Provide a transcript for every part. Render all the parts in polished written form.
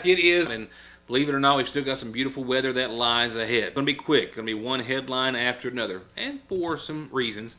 like it is. And believe it or not, we've still got some beautiful weather that lies ahead. It's going to be quick. It's going to be one headline after another. And for some reasons,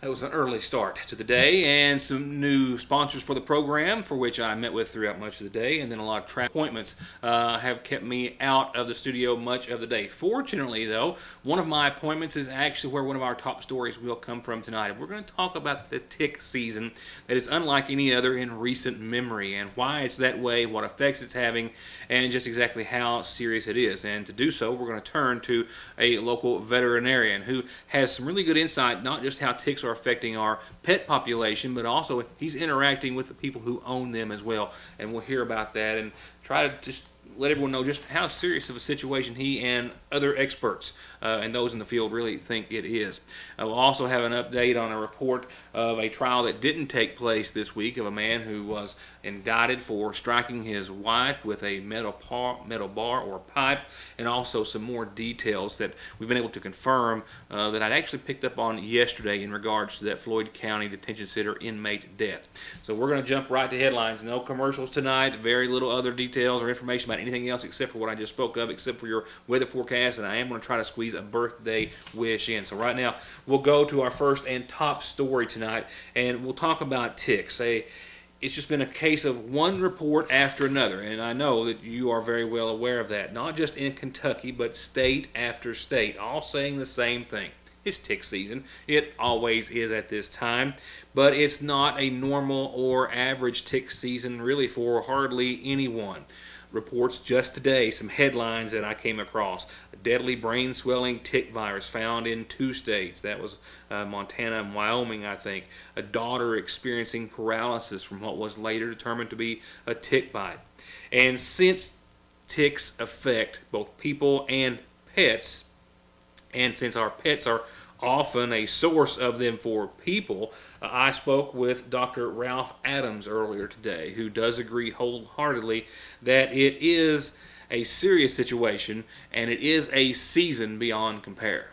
that was an early start to the day, and some new sponsors for the program, for which I met with throughout much of the day, and then a lot of track appointments have kept me out of the studio much of the day. Fortunately, though, one of my appointments is actually where one of our top stories will come from tonight. We're going to talk about the tick season that is unlike any other in recent memory, and why it's that way, what effects it's having, and just exactly how serious it is. And to do so, we're going to turn to a local veterinarian who has some really good insight, not just how ticks are affecting our pet population, but also he's interacting with the people who own them as well. And we'll hear about that and try to just let everyone know just how serious of a situation he and other experts and those in the field really think it is. We'll also have an update on a report of a trial that didn't take place this week of a man who was indicted for striking his wife with a metal bar or pipe, and also some more details that we've been able to confirm that I'd actually picked up on yesterday in regards to that Floyd County Detention Center inmate death. So we're going to jump right to headlines. No commercials tonight, very little other details or information about anything else except for what I just spoke of, except for your weather forecast, and I am going to try to squeeze a birthday wish in. So right now, we'll go to our first and top story tonight, and we'll talk about ticks. It's just been a case of one report after another, and I know that you are very well aware of that, not just in Kentucky, but state after state, all saying the same thing. It's tick season. It always is at this time, but it's not a normal or average tick season really for hardly anyone. Reports just today, some headlines that I came across. A deadly brain swelling tick virus found in 2 states. That was Montana and Wyoming, I think. A daughter experiencing paralysis from what was later determined to be a tick bite. And since ticks affect both people and pets, and since our pets are often a source of them for people, I spoke with Dr. Ralph Adams earlier today, who does agree wholeheartedly that it is a serious situation and it is a season beyond compare.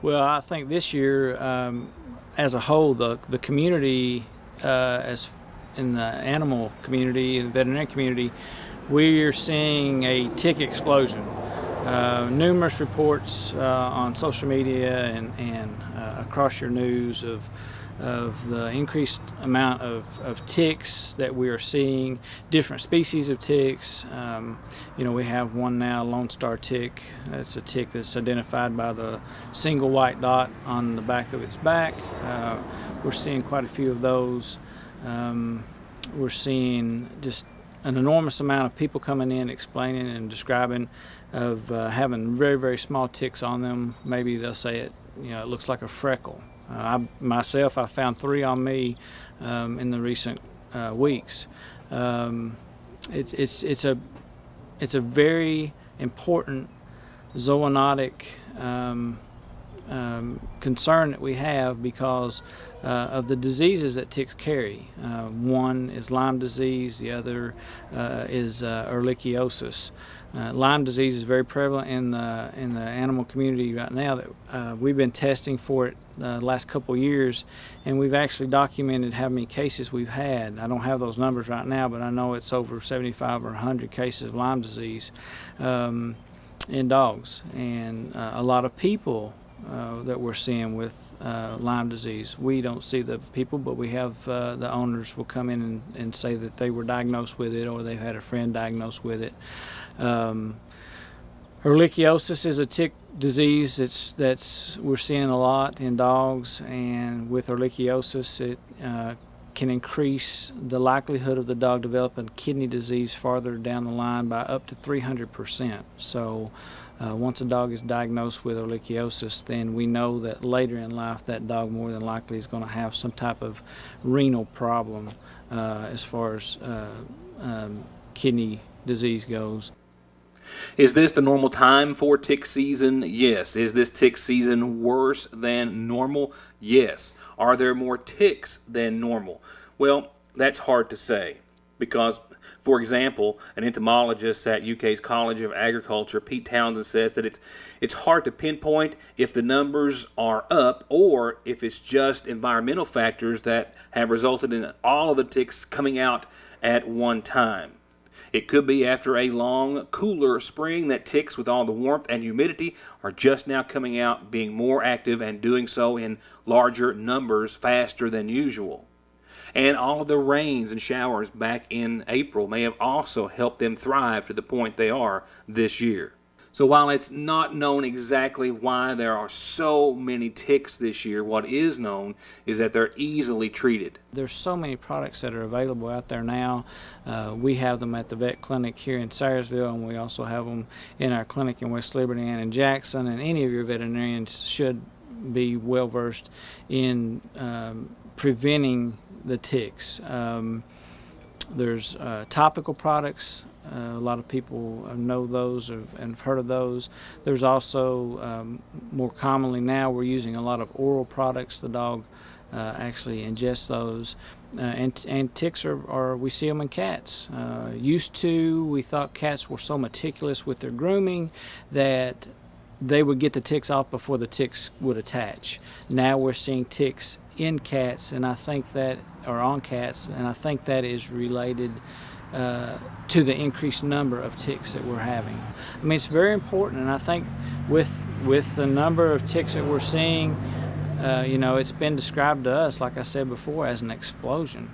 Well, I think this year, as a whole, the community, as in the animal community and veterinary community, we're seeing a tick explosion. Numerous reports on social media and across your news of the increased amount of ticks that we are seeing, different species of ticks. We have one now, Lone Star tick. It's a tick that's identified by the single white dot on the back of its back. We're seeing quite a few of those. We're seeing just an enormous amount of people coming in explaining and describing of having very, very small ticks on them. Maybe they'll say it looks like a freckle. I found 3 on me in the recent weeks. It's a very important zoonotic concern that we have because of the diseases that ticks carry. One is Lyme disease, the other is ehrlichiosis. Lyme disease is very prevalent in the animal community right now. That we've been testing for it the last couple of years, and we've actually documented how many cases we've had. I don't have those numbers right now, but I know it's over 75 or 100 cases of Lyme disease in dogs, and a lot of people that we're seeing with Lyme disease. We don't see the people, but we have the owners will come in and say that they were diagnosed with it or they've had a friend diagnosed with it. Ehrlichiosis is a tick disease that's we're seeing a lot in dogs, and with ehrlichiosis it can increase the likelihood of the dog developing kidney disease farther down the line by up to 300%. So once a dog is diagnosed with ehrlichiosis, then we know that later in life that dog more than likely is going to have some type of renal problem as far as kidney disease goes. Is this the normal time for tick season? Yes. Is this tick season worse than normal? Yes. Are there more ticks than normal? Well, that's hard to say. Because, for example, an entomologist at UK's College of Agriculture, Pete Townsend, says that it's hard to pinpoint if the numbers are up or if it's just environmental factors that have resulted in all of the ticks coming out at one time. It could be after a long, cooler spring that ticks with all the warmth and humidity are just now coming out, being more active and doing so in larger numbers faster than usual. And all of the rains and showers back in April may have also helped them thrive to the point they are this year. So while it's not known exactly why there are so many ticks this year, what is known is that they're easily treated. There's so many products that are available out there now. We have them at the vet clinic here in Sayersville, and we also have them in our clinic in West Liberty and in Jackson, and any of your veterinarians should be well versed in preventing the ticks. There's topical products. A lot of people know those and have heard of those. There's also, more commonly now, we're using a lot of oral products. The dog actually ingests those. And ticks are, we see them in cats. We thought cats were so meticulous with their grooming that they would get the ticks off before the ticks would attach. Now we're seeing ticks in cats, and I think that, or on cats, and I think that is related to the increased number of ticks that we're having. I mean, it's very important, and I think with the number of ticks that we're seeing, it's been described to us, like I said before, as an explosion.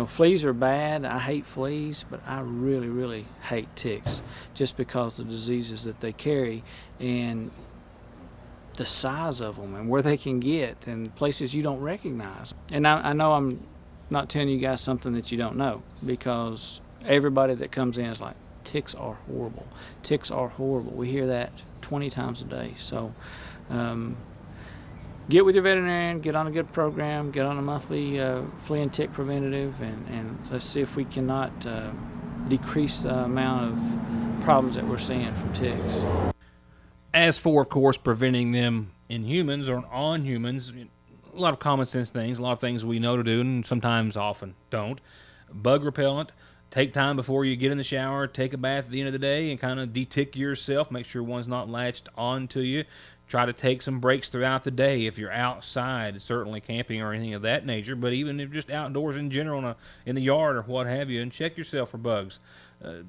Fleas are bad. I hate fleas, but I really, really hate ticks just because of the diseases that they carry and the size of them and where they can get and places you don't recognize. And I know I'm not telling you guys something that you don't know, because everybody that comes in is like, ticks are horrible. Ticks are horrible. We hear that 20 times a day. So get with your veterinarian, get on a good program, get on a monthly flea and tick preventative, and let's see if we cannot decrease the amount of problems that we're seeing from ticks. As for, of course, preventing them in humans or on humans, a lot of common sense things, a lot of things we know to do and sometimes often don't. Bug repellent. Take time before you get in the shower, take a bath at the end of the day, and kind of de-tick yourself. Make sure one's not latched onto you. Try to take some breaks throughout the day if you're outside, certainly camping or anything of that nature, but even if just outdoors in general, in the yard or what have you, and check yourself for bugs.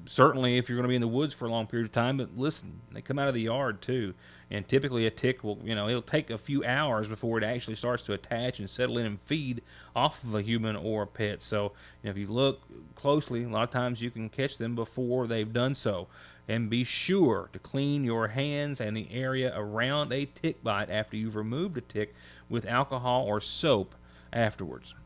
Certainly if you're going to be in the woods for a long period of time, but listen, they come out of the yard too. And typically a tick will, it'll take a few hours before it actually starts to attach and settle in and feed off of a human or a pet. So if you look closely, a lot of times you can catch them before they've done so. And be sure to clean your hands and the area around a tick bite after you've removed a tick with alcohol or soap afterwards.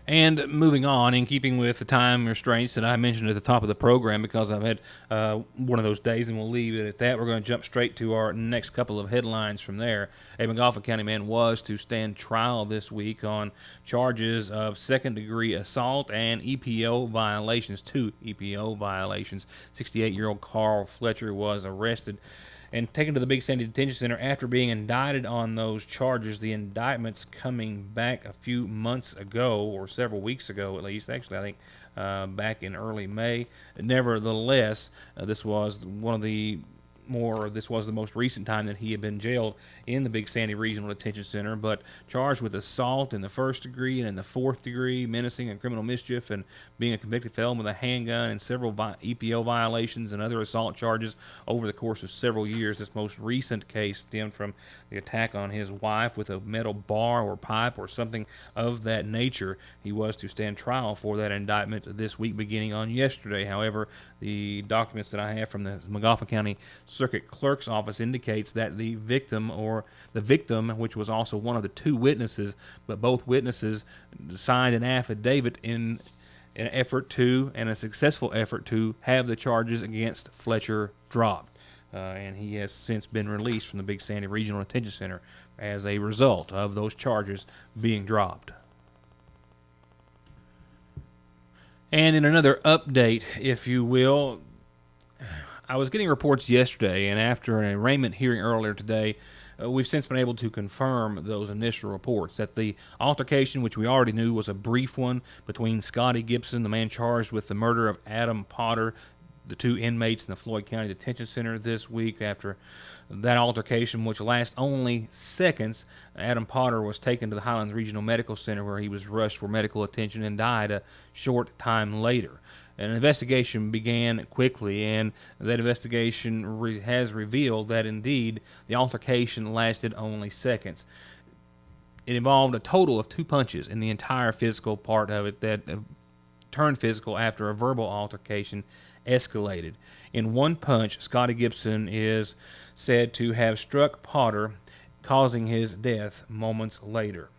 And moving on, in keeping with the time restraints that I mentioned at the top of the program, because I've had one of those days, and we'll leave it at that, we're going to jump straight to our next couple of headlines from there. A McGoffin County man was to stand trial this week on charges of second-degree assault and EPO violations, 2 EPO violations. 68-year-old Carl Fletcher was arrested and taken to the Big Sandy Detention Center after being indicted on those charges. The indictment's coming back a few months ago, or several weeks ago at least. Actually, I think back in early May. Nevertheless, this was the most recent time that he had been jailed in the Big Sandy Regional Detention Center, but charged with assault in the first degree and in the fourth degree, menacing and criminal mischief, and being a convicted felon with a handgun, and several EPO violations and other assault charges over the course of several years. This most recent case stemmed from the attack on his wife with a metal bar or pipe or something of that nature. He was to stand trial for that indictment this week beginning on yesterday. However, the documents that I have from the McGoffin County Circuit Clerk's Office indicates that the victim, which was also one of the 2 witnesses, but both witnesses signed an affidavit in a successful effort to have the charges against Fletcher dropped. And he has since been released from the Big Sandy Regional Detention Center as a result of those charges being dropped. And in another update, if you will, I was getting reports yesterday, and after an arraignment hearing earlier today, we've since been able to confirm those initial reports that the altercation, which we already knew was a brief one between Scottie Gibson, the man charged with the murder of Adam Potter, the two inmates in the Floyd County Detention Center this week. After that altercation, which lasted only seconds, Adam Potter was taken to the Highlands Regional Medical Center where he was rushed for medical attention and died a short time later. An investigation began quickly, and that investigation has revealed that indeed the altercation lasted only seconds. It involved a total of 2 punches in the entire physical part of it that turned physical after a verbal altercation escalated. In one punch, Scottie Gibson is said to have struck Potter, causing his death moments later.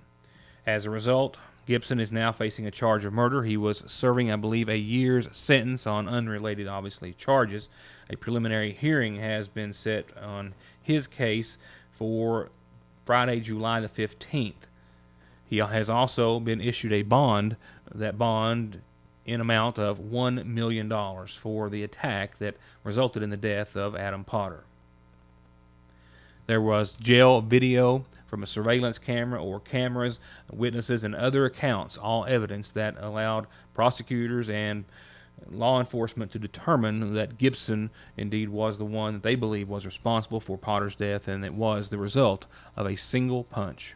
As a result, Gibson is now facing a charge of murder. He was serving, I believe, a year's sentence on unrelated, obviously, charges. A preliminary hearing has been set on his case for Friday, July the 15th. He has also been issued a bond, that bond in amount of $1 million for the attack that resulted in the death of Adam Potter. There was jail video from a surveillance camera or cameras, witnesses, and other accounts, all evidence that allowed prosecutors and law enforcement to determine that Gibson indeed was the one that they believe was responsible for Potter's death, and it was the result of a single punch.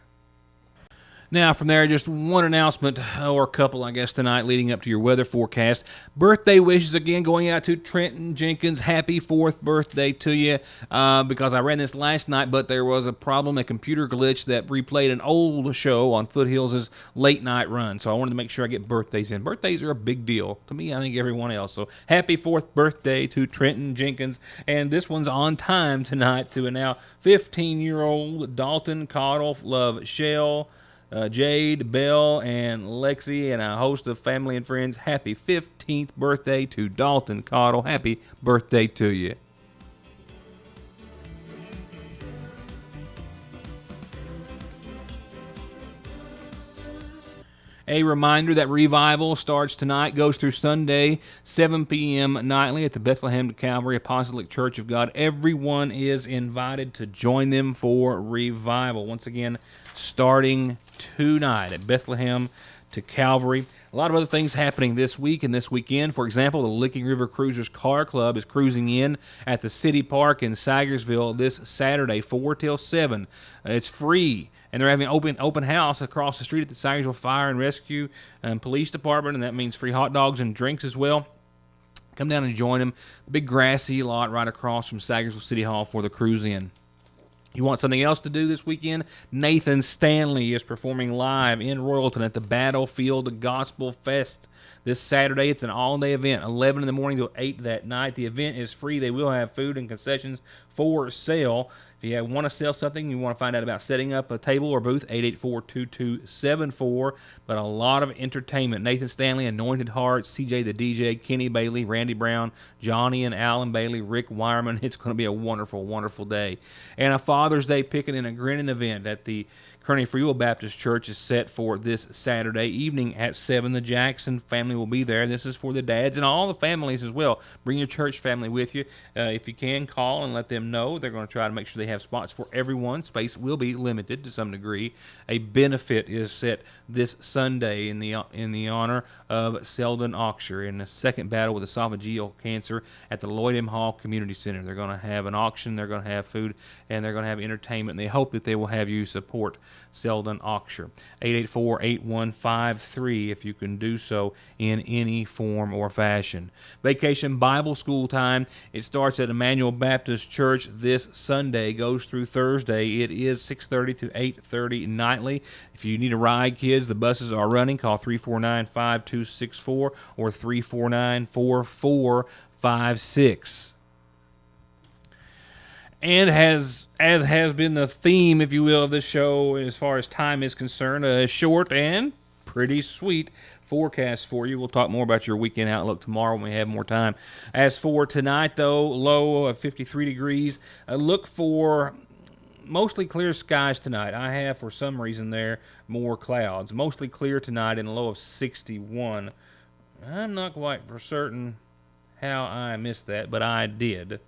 Now, from there, just one announcement, or a couple, I guess, tonight leading up to your weather forecast. Birthday wishes again going out to Trenton Jenkins. Happy 4th birthday to you, because I ran this last night, but there was a problem, a computer glitch that replayed an old show on Foothills' late night run. So I wanted to make sure I get birthdays in. Birthdays are a big deal to me, I think everyone else. So happy 4th birthday to Trenton Jenkins. And this one's on time tonight to a now 15-year-old Dalton Cottle, love Shell, Jade, Belle, and Lexi, and a host of family and friends. Happy 15th birthday to Dalton Cottle. Happy birthday to you. A reminder that Revival starts tonight, goes through Sunday, 7 p.m. nightly at the Bethlehem Calvary Apostolic Church of God. Everyone is invited to join them for Revival. Once again, starting tonight at Bethlehem to Calvary. A lot of other things happening this week and this weekend. For example, the Licking River Cruisers Car Club is cruising in at the City Park in Sagersville this Saturday, 4 till 7. It's free. And they're having an open house across the street at the Sagersville Fire and Rescue Police Department, and that means free hot dogs and drinks as well. Come down and join them. The big grassy lot right across from Sagersville City Hall for the cruise in. You want something else to do this weekend? Nathan Stanley is performing live in Royalton at the Battlefield Gospel Fest this Saturday. It's an all-day event, 11 in the morning to 8 that night. The event is free. They will have food and concessions for sale. If you want to sell something, you want to find out about setting up a table or booth, 884-2274. But a lot of entertainment. Nathan Stanley, Anointed Hearts, CJ the DJ, Kenny Bailey, Randy Brown, Johnny and Alan Bailey, Rick Wireman. It's going to be a wonderful, wonderful day. And a Father's Day picking and a grinning event at the Kearney Free Will Baptist Church is set for this Saturday evening at 7. The Jackson family will be there. This is for the dads and all the families as well. Bring your church family with you. If you can, call and let them know. They're going to try to make sure they have spots for everyone. Space will be limited to some degree. A benefit is set this Sunday in the honor of Selden Auction in the second battle with esophageal cancer at the Lloyd M. Hall Community Center. They're going to have an auction, they're going to have food, and they're going to have entertainment. And they hope that they will have you support Selden Auction. 884-8153 if you can do so in any form or fashion. Vacation Bible School time. It starts at Emmanuel Baptist Church this Sunday, goes through Thursday. It is 6:30 to 8:30 nightly. If you need a ride, kids, the buses are running. Call 349-5264 or 349-4456. And as has been the theme, if you will, of this show as far as time is concerned, a short and pretty sweet forecast for you. We'll talk more about your weekend outlook tomorrow when we have more time. As for tonight, though, low of 53 degrees. Look for mostly clear skies tonight. I have, for some reason there, more clouds. Mostly clear tonight and a low of 61. I'm not quite for certain how I missed that, but I did.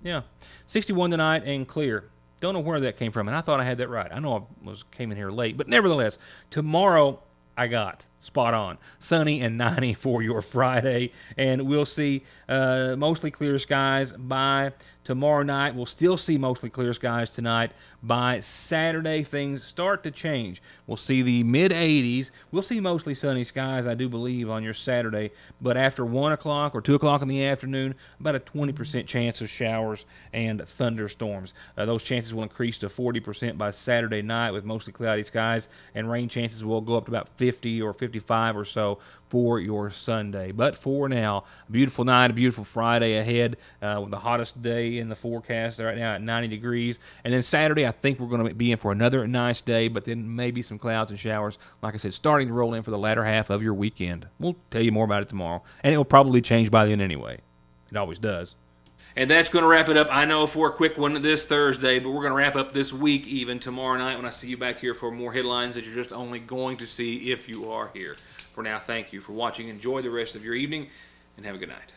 Yeah. 61 tonight and clear. Don't know where that came from, and I thought I had that right. I know I came in here late, but nevertheless, tomorrow I got spot on. Sunny and 90 for your Friday, and we'll see mostly clear skies by tomorrow night. We'll still see mostly clear skies tonight. By Saturday, things start to change. We'll see the mid-80s. We'll see mostly sunny skies, I do believe, on your Saturday, but after 1 o'clock or 2 o'clock in the afternoon, about a 20% chance of showers and thunderstorms. Those chances will increase to 40% by Saturday night with mostly cloudy skies, and rain chances will go up to about 50 or 55 or so for your Sunday. But for now, a beautiful night, a beautiful Friday ahead, with the hottest day in the forecast right now at 90 degrees. And then Saturday, I think we're going to be in for another nice day, but then maybe some clouds and showers, like I said, starting to roll in for the latter half of your weekend. We'll tell you more about it tomorrow, and it will probably change by then anyway. It always does. And that's going to wrap it up. I know for a quick one this Thursday, but we're going to wrap up this week even tomorrow night when I see you back here for more headlines that you're just only going to see if you are here. For now, thank you for watching. Enjoy the rest of your evening, and have a good night.